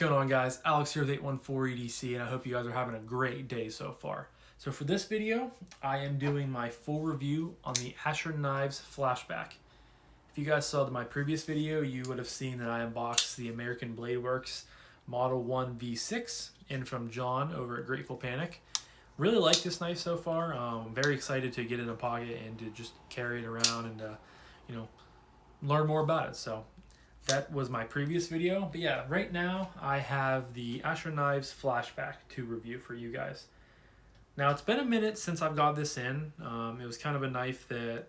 going on, guys? Alex here with 814 EDC, and I hope you guys are having a great day so far. So for this video, I am doing my full review on the Asher Knives Flashback. If you guys saw my previous video, you would have seen that I unboxed the American Blade Works Model 1 V6 in from John over at Grateful Panic. Really like this knife so far. Very excited to get it in a pocket and to just carry it around and learn more about it. So that was my previous video. But yeah, right now I have the Asher Knives Flashback to review for you guys. Now it's been a minute since I've got this in. It was kind of a knife that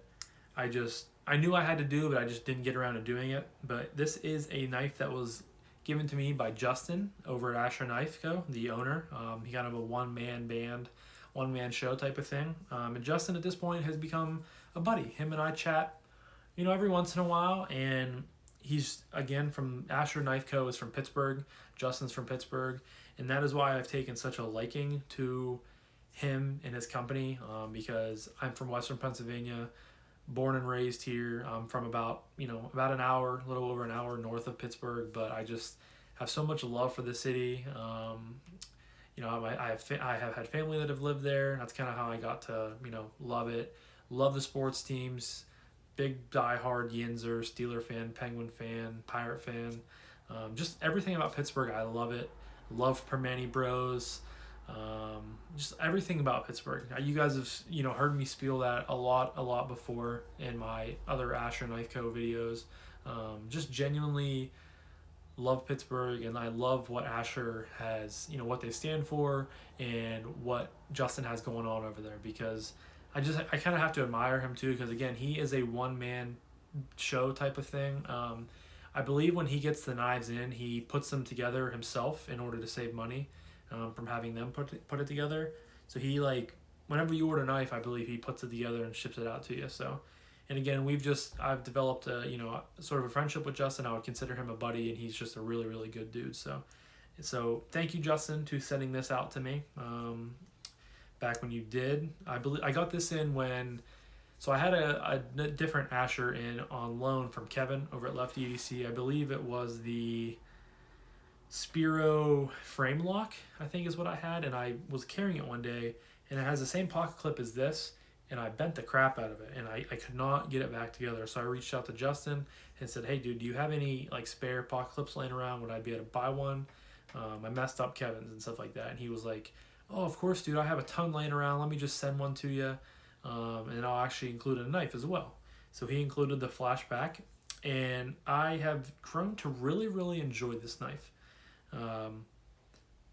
I knew I had to do, but I just didn't get around to doing it. But this is a knife that was given to me by Justin over at Asher Knife Co., the owner. He kind of a one-man band, one-man show type of thing. And Justin at this point has become a buddy. Him and I chat, every once in a while, and he's, again, from Asher Knife Co. is from Pittsburgh. Justin's from Pittsburgh. And that is why I've taken such a liking to him and his company, because I'm from Western Pennsylvania, born and raised here. I'm from about an hour, a little over an hour north of Pittsburgh, but I just have so much love for the city. I have had family that have lived there. That's kind of how I got to, love it. Love the sports teams. Big diehard Yinzer, Steeler fan, Penguin fan, Pirate fan. Just everything about Pittsburgh, I love it. Love Permane Bros. Just everything about Pittsburgh. You guys have heard me spiel that a lot before in my other Asher Knife Co. videos. Just genuinely love Pittsburgh, and I love what Asher has, what they stand for and what Justin has going on over there, because I kind of have to admire him too, because again, he is a one-man show type of thing. I believe when he gets the knives in, he puts them together himself in order to save money from having them put it together. So he, whenever you order a knife, I believe he puts it together and ships it out to you. So, and again, I've developed a sort of a friendship with Justin. I would consider him a buddy, and he's just a really, really good dude. So thank you, Justin, to sending this out to me. Back when you did, I got this in so I had a different Asher in on loan from Kevin over at Lefty EDC. I believe it was the Spiro frame lock, I think is what I had, and I was carrying it one day, and it has the same pocket clip as this, and I bent the crap out of it, and I could not get it back together. So I reached out to Justin and said, hey dude, do you have any spare pocket clips laying around? Would I be able to buy one? I messed up Kevin's and stuff like that, and he was like, oh, of course, dude, I have a ton laying around. Let me just send one to you. And I'll actually include a knife as well. So he included the Flashback, and I have grown to really, really enjoy this knife.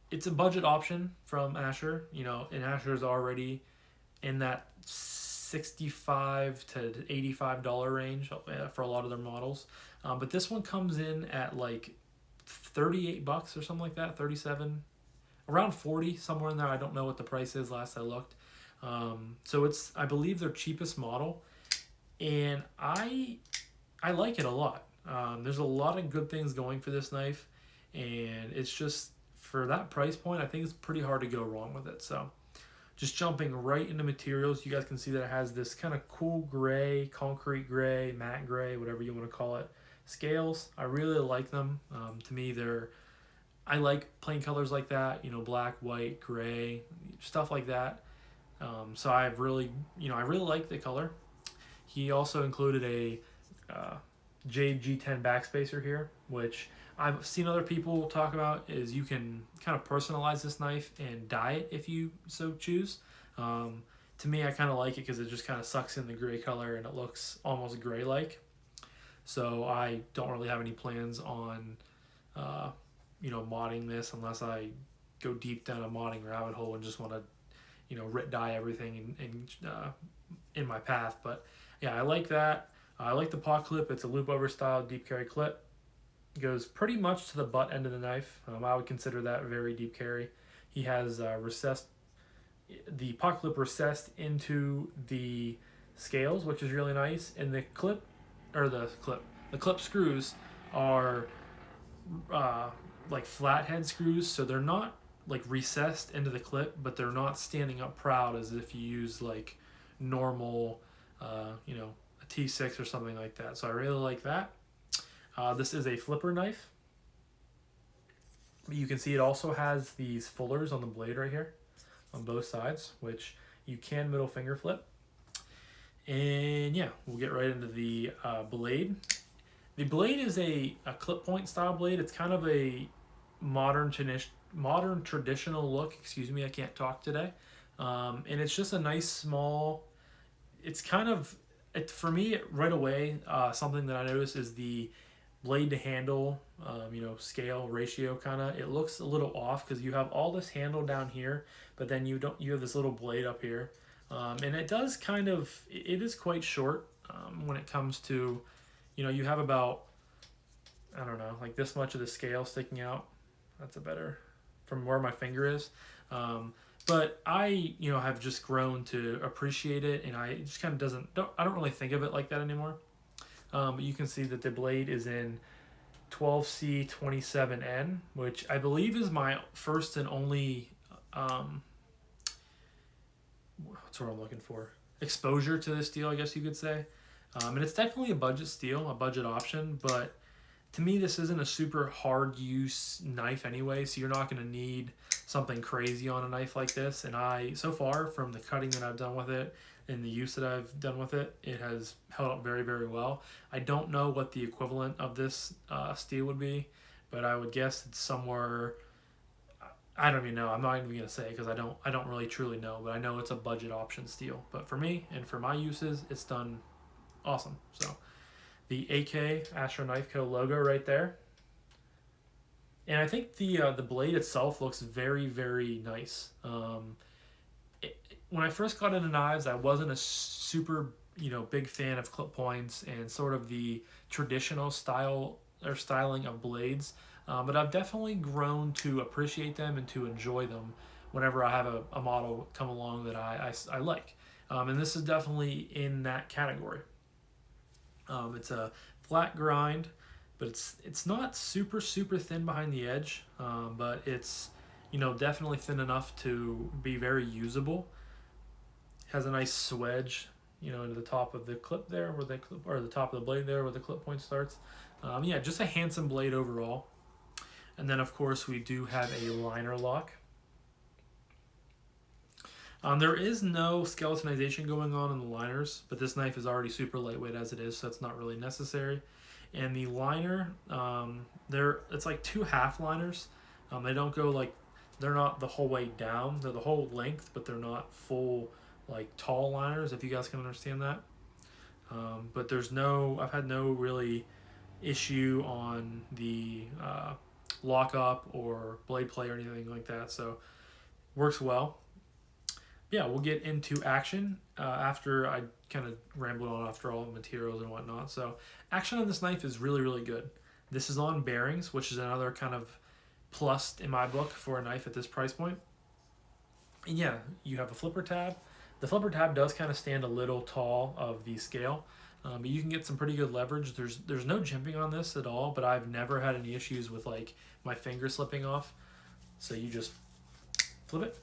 It's a budget option from Asher, and Asher's already in that $65 to $85 range for a lot of their models. But this one comes in at $38 or something like that, 37, around 40, somewhere in there. I don't know what the price is last I looked. So it's, I believe, their cheapest model, and I like it a lot. There's a lot of good things going for this knife, and it's just, for that price point, I think it's pretty hard to go wrong with it. So just jumping right into materials, you guys can see that it has this kind of cool gray, concrete gray, matte gray, whatever you want to call it, scales. I really like them. To me, I like plain colors like that, black, white, gray, stuff like that. So I really like the color. He also included a Jade G10 backspacer here, which I've seen other people talk about, is you can kind of personalize this knife and dye it if you so choose. To me, I kind of like it because it just kind of sucks in the gray color and it looks almost gray-like. So I don't really have any plans on modding this unless I go deep down a modding rabbit hole and just want to writ dye everything in my path. But yeah, I like that. I like the pot clip. It's a loop over style deep carry clip. It goes pretty much to the butt end of the knife. I would consider that very deep carry. He has the pot clip recessed into the scales, which is really nice. And the clip screws are flathead screws, so they're not recessed into the clip, but they're not standing up proud as if you use normal a T6 or something like that. So I really like that. This is a flipper knife. But you can see it also has these fullers on the blade right here on both sides, which you can middle finger flip. And yeah, we'll get right into the blade. The blade is a clip point style blade. It's kind of a modern traditional look. Excuse me, I can't talk today. And it's just a nice small. It's kind of for me right away. Something that I noticed is the blade to handle, scale ratio kind of. It looks a little off because you have all this handle down here, but then you have this little blade up here, and it does kind of. It is quite short when it comes to. You have about, I don't know, like this much of the scale sticking out. That's a better, from where my finger is. But I, have just grown to appreciate it, and I just kind of I don't really think of it like that anymore. But you can see that the blade is in 12C27N, which I believe is my first and only, what's what I'm looking for? Exposure to this steel, I guess you could say. And it's definitely a budget steel, a budget option, but to me this isn't a super hard use knife anyway, so you're not going to need something crazy on a knife like this. And so far, from the cutting that I've done with it and the use that I've done with it, it has held up very, very well. I don't know what the equivalent of this steel would be, but I would guess it's somewhere. I don't even know. I'm not even going to say because I don't really truly know, but I know it's a budget option steel. But for me and for my uses, it's done awesome. So the AK Asher Knife Co logo right there. And I think the blade itself looks very, very nice. When I first got into knives, I wasn't a super big fan of clip points and sort of the traditional style or styling of blades. But I've definitely grown to appreciate them and to enjoy them whenever I have a model come along that I like. And this is definitely in that category. It's a flat grind, but it's not super thin behind the edge, but it's definitely thin enough to be very usable. Has a nice swedge, into the top of the clip there, where or the top of the blade there, where the clip point starts. Just a handsome blade overall. And then of course we do have a liner lock. There is no skeletonization going on in the liners, but this knife is already super lightweight as it is, so it's not really necessary. And the liner, it's like two half liners. They don't go they're not the whole way down. They're the whole length, but they're not full tall liners, if you guys can understand that. But I've had no really issue on the lock up or blade play or anything like that, so works well. Yeah, we'll get into action after I kind of rambled on after all the materials and whatnot. So action on this knife is really, really good. This is on bearings, which is another kind of plus in my book for a knife at this price point. And yeah, you have a flipper tab. The flipper tab does kind of stand a little tall of the scale, but you can get some pretty good leverage. There's no jimping on this at all, but I've never had any issues with my finger slipping off. So you just flip it.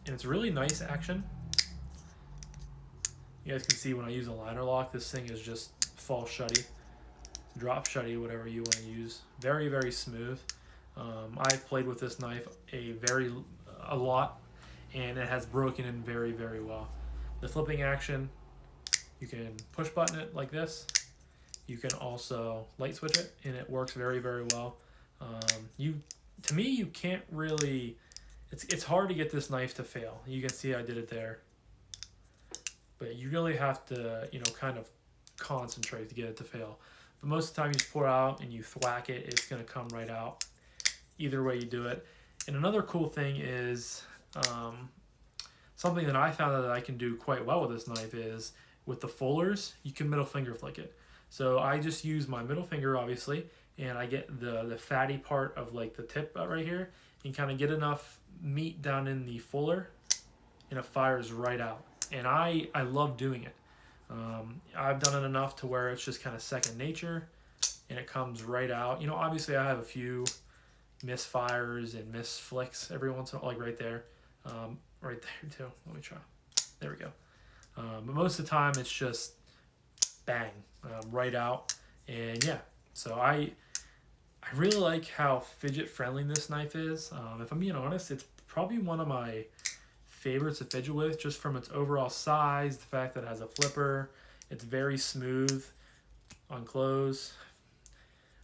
And it's really nice action. You guys can see when I use a liner lock, this thing is just fall shutty, drop shutty, whatever you want to use. Very, very smooth. I've played with this knife a lot, and it has broken in very, very well. The flipping action, you can push button it like this. You can also light switch it, and it works very, very well. To me, you can't really. It's hard to get this knife to fail. You can see I did it there. But you really have to, kind of concentrate to get it to fail. But most of the time you just pour it out and you thwack it, it's going to come right out. Either way you do it. And another cool thing is something that I found that I can do quite well with this knife is with the fullers, you can middle finger flick it. So I just use my middle finger, obviously, and I get the fatty part of the tip right here and kind of get enough meat down in the fuller, and it fires right out. And I love doing it. I've done it enough to where it's just kind of second nature, and it comes right out. Obviously I have a few misfires and misflicks every once in a while, right there. Right there too. Let me try. There we go. But most of the time it's just bang, right out. And yeah, so I I really like how fidget friendly this knife is. If I'm being honest, it's probably one of my favorites to fidget with, just from its overall size, the fact that it has a flipper. It's very smooth on close.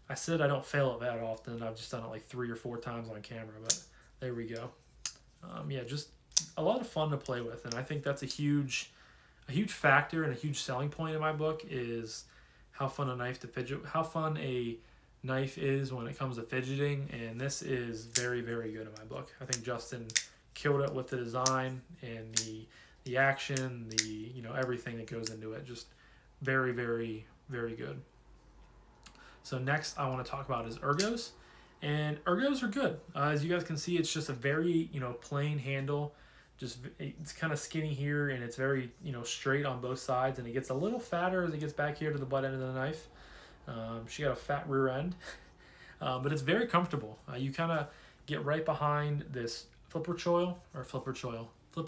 I said I don't fail it that often. I've just done it like 3 or 4 times on camera, but there we go. Yeah, just a lot of fun to play with, and I think that's a huge factor and a huge selling point in my book is how fun how fun a knife is when it comes to fidgeting, and this is very, very good in my book. I think Justin killed it with the design and the action, everything that goes into it. Just very, very, very good. So next I want to talk about is Ergos. And Ergos are good. As you guys can see, it's just a very, plain handle. It's kind of skinny here, and it's very, straight on both sides, and it gets a little fatter as it gets back here to the butt end of the knife. She got a fat rear end, but it's very comfortable. You kind of get right behind this flipper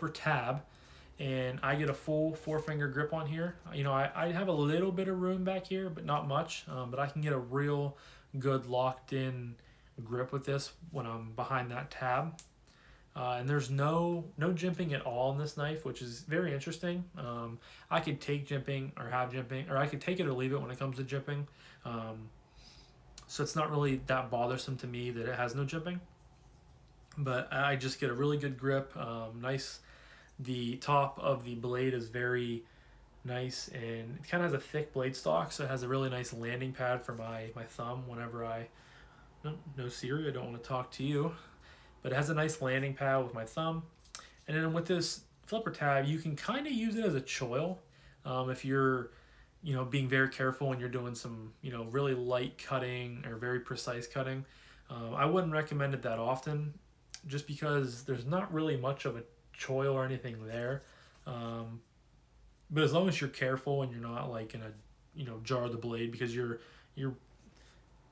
tab, and I get a full 4-finger grip on here. I have a little bit of room back here, but not much, but I can get a real good locked in grip with this when I'm behind that tab. And there's no jimping at all in this knife, which is very interesting. I could take jimping or have jimping, or I could take it or leave it when it comes to jimping. So it's not really that bothersome to me that it has no jimping. But I just get a really good grip. Nice. The top of the blade is very nice, and it kind of has a thick blade stock, so it has a really nice landing pad for my thumb whenever no Siri, I don't want to talk to you. But it has a nice landing pad with my thumb. And then with this flipper tab, you can kind of use it as a choil if you're, being very careful and you're doing some, really light cutting or very precise cutting. I wouldn't recommend it that often, just because there's not really much of a choil or anything there. But as long as you're careful and you're not like in a, jar the blade, because your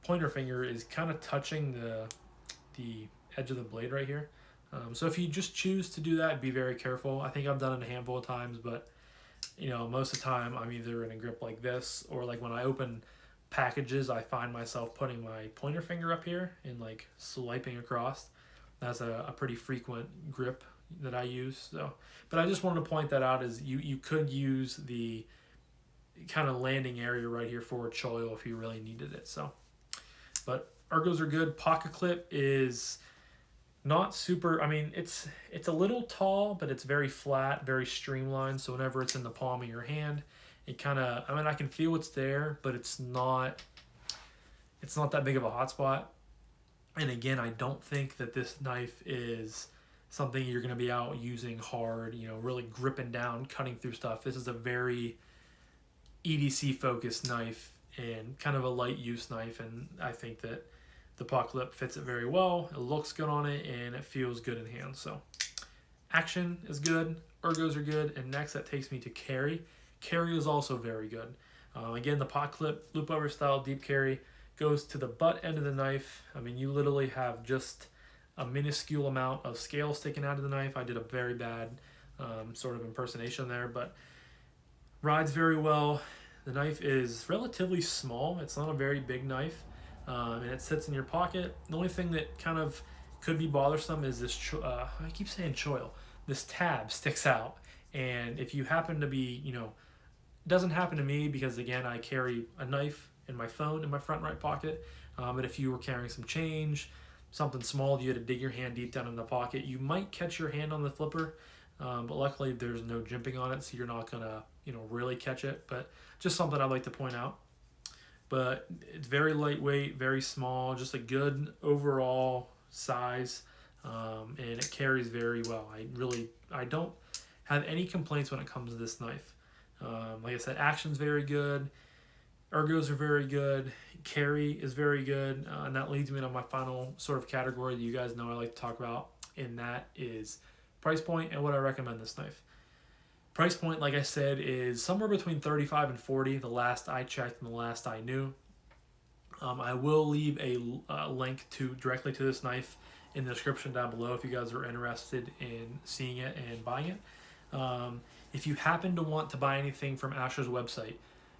pointer finger is kind of touching the edge of the blade right here. So if you just choose to do that, be very careful. I think I've done it a handful of times, but most of the time I'm either in a grip like this, or like when I open packages, I find myself putting my pointer finger up here and like swiping across. That's a pretty frequent grip that I use. So, but I just wanted to point that out, is you could use the kind of landing area right here for a choil if you really needed it. So, but Ergos are good. Pocket clip is not super, it's a little tall, but it's very flat, very streamlined. So whenever it's in the palm of your hand, it kind of, I can feel it's there, but it's not that big of a hot spot. And again, I don't think that this knife is something you're going to be out using hard, really gripping down, cutting through stuff. This is a very EDC focused knife and kind of a light use knife, and I think that the pocket clip fits it very well. It looks good on it, and it feels good in hand. So action is good, Ergos are good, and next that takes me to carry. Carry is also very good. Again, the pocket clip, loop over style, deep carry, goes to the butt end of the knife. You literally have just a minuscule amount of scale sticking out of the knife. I did a very bad sort of impersonation there, but rides very well. The knife is relatively small. It's not a very big knife, and it sits in your pocket. The only thing that kind of could be bothersome is this, I keep saying choil, this tab sticks out. And if you happen to be, it doesn't happen to me because, again, I carry a knife and my phone in my front right pocket. But if you were carrying some change, something small, you had to dig your hand deep down in the pocket, you might catch your hand on the flipper. But luckily there's no jimping on it, so you're not gonna, really catch it. But just something I'd like to point out. But it's very lightweight, very small, just a good overall size, and it carries very well. I don't have any complaints when it comes to this knife. Like I said, action's very good. Ergos are very good. Carry is very good. And that leads me to my final sort of category that you guys know I like to talk about, and that is price point and what I recommend this knife. Price point, like I said, is somewhere between $35 and $40, the last I checked and the last I knew. I will leave a link directly to this knife in the description down below if you guys are interested in seeing it and buying it. If you happen to want to buy anything from Asher's website,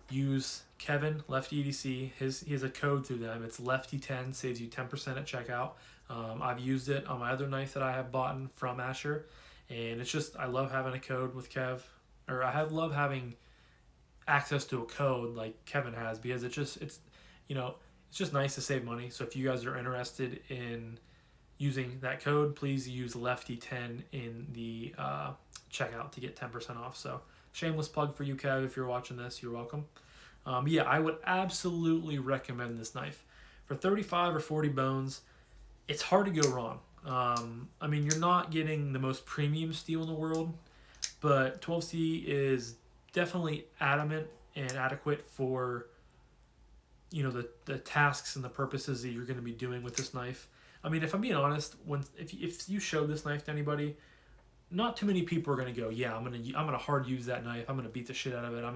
use Kevin, Lefty EDC. He has a code through them. It's Lefty10, saves you 10% at checkout. I've used it on my other knife that I have bought from Asher, and it's just, I love having a code with Kev, or love having access to a code like Kevin has, because it's you know, it's just nice to save money. So if you guys are interested in using that code, please use Lefty10 in the checkout to get 10% off. So shameless plug for you, Kev. If you're watching this, you're welcome. Yeah, I would absolutely recommend this knife. For 35 or 40 bones, it's hard to go wrong. I mean, you're not getting the most premium steel in the world, but 12C is definitely adamant and adequate for, you know, the tasks and the purposes that you're going to be doing with this knife. I mean, if I'm being honest, if you show this knife to anybody, not too many people are going to go, yeah, I'm gonna hard use that knife. I'm gonna beat the shit out of it. I'm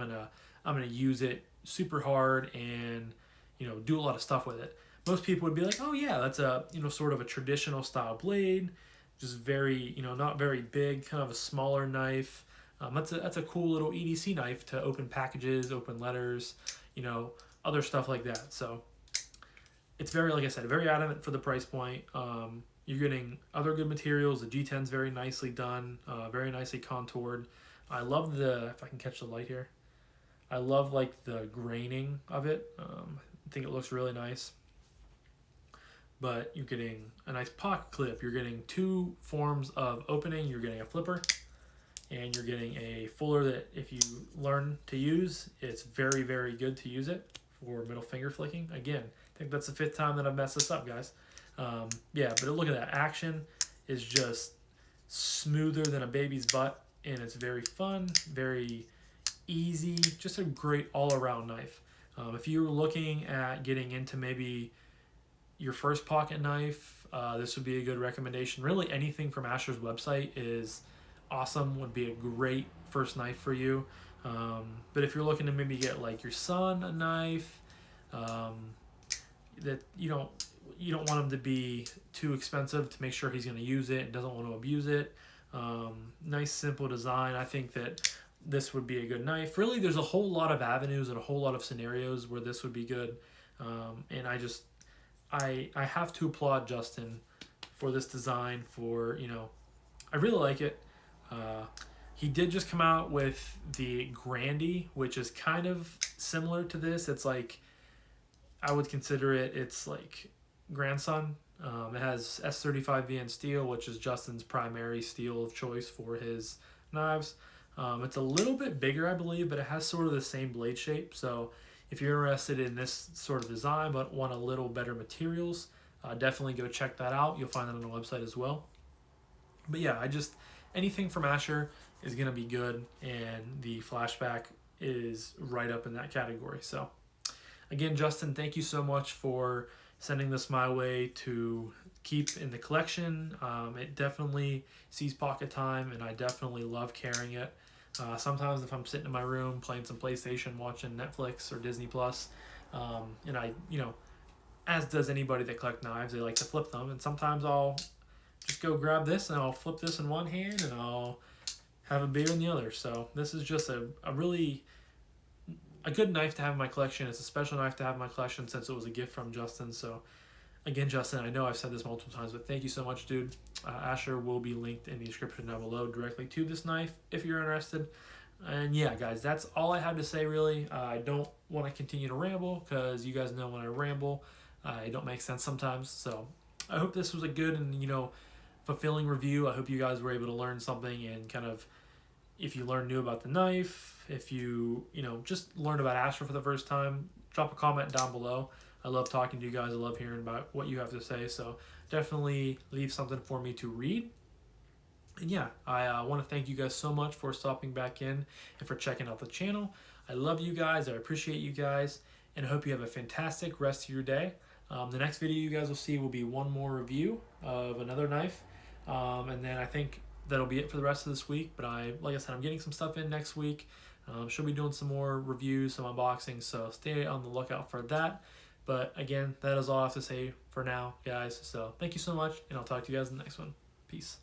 gonna use it super hard and, you know, do a lot of stuff with it. Most people would be like, oh yeah, that's a, you know, sort of a traditional style blade, just very, you know, not very big, kind of a smaller knife. That's a cool little EDC knife to open packages, open letters, you know, other stuff like that. So it's very, like I said, very adamant for the price point. You're getting other good materials. The G10's very nicely done, very nicely contoured. I love if I can catch the light here, I love like the graining of it. I think it looks really nice. But you're getting a nice pocket clip. You're getting two forms of opening. You're getting a flipper, and you're getting a fuller that, if you learn to use, it's very, very good to use it for middle finger flicking. Again, I think that's the 5th time that I've messed this up, guys. Yeah, but look at that. Action is just smoother than a baby's butt, and it's very fun, very easy, just a great all-around knife. If you're looking at getting into maybe your first pocket knife, this would be a good recommendation. Really, anything from Asher's website is awesome, would be a great first knife for you. But if you're looking to maybe get like your son a knife, that you don't want him to be too expensive, to make sure he's going to use it and doesn't want to abuse it. Nice simple design. I think that this would be a good knife. Really, there's a whole lot of avenues and a whole lot of scenarios where this would be good. And I have to applaud Justin for this design. For, you know, I really like it. He did just come out with the Grandy, which is kind of similar to this. It's like, I would consider it's like grandson. It has S35 VN steel, which is Justin's primary steel of choice for his knives. It's a little bit bigger, I believe, but it has sort of the same blade shape. So if you're interested in this sort of design but want a little better materials, definitely go check that out. You'll find that on the website as well. But yeah, anything from Asher is going to be good, and the Flashback is right up in that category. So again, Justin, thank you so much for sending this my way to keep in the collection. It definitely sees pocket time, and I definitely love carrying it. Sometimes if I'm sitting in my room playing some PlayStation, watching Netflix or Disney Plus, and I, you know, as does anybody that collect knives, they like to flip them, and sometimes I'll just go grab this and I'll flip this in one hand and I'll have a beer in the other. So this is just a really a good knife to have in my collection. It's a special knife to have in my collection since it was a gift from Justin. So again, Justin, I know I've said this multiple times, but thank you so much, dude. Asher will be linked in the description down below directly to this knife if you're interested. And yeah, guys, that's all I have to say, really. I don't want to continue to ramble, because you guys know when I ramble, it don't make sense sometimes. So I hope this was a good and, you know, fulfilling review. I hope you guys were able to learn something, and kind of, if you learned new about the knife, if you know, just learned about Asher for the first time, drop a comment down below. I love talking to you guys. I love hearing about what you have to say. So definitely leave something for me to read. And yeah, I want to thank you guys so much for stopping back in and for checking out the channel. I love you guys. I appreciate you guys. And I hope you have a fantastic rest of your day. The next video you guys will see will be one more review of another knife. And then I think that'll be it for the rest of this week. But like I said, I'm getting some stuff in next week. Should be doing some more reviews, some unboxings. So stay on the lookout for that. But again, that is all I have to say for now, guys. So thank you so much, and I'll talk to you guys in the next one. Peace.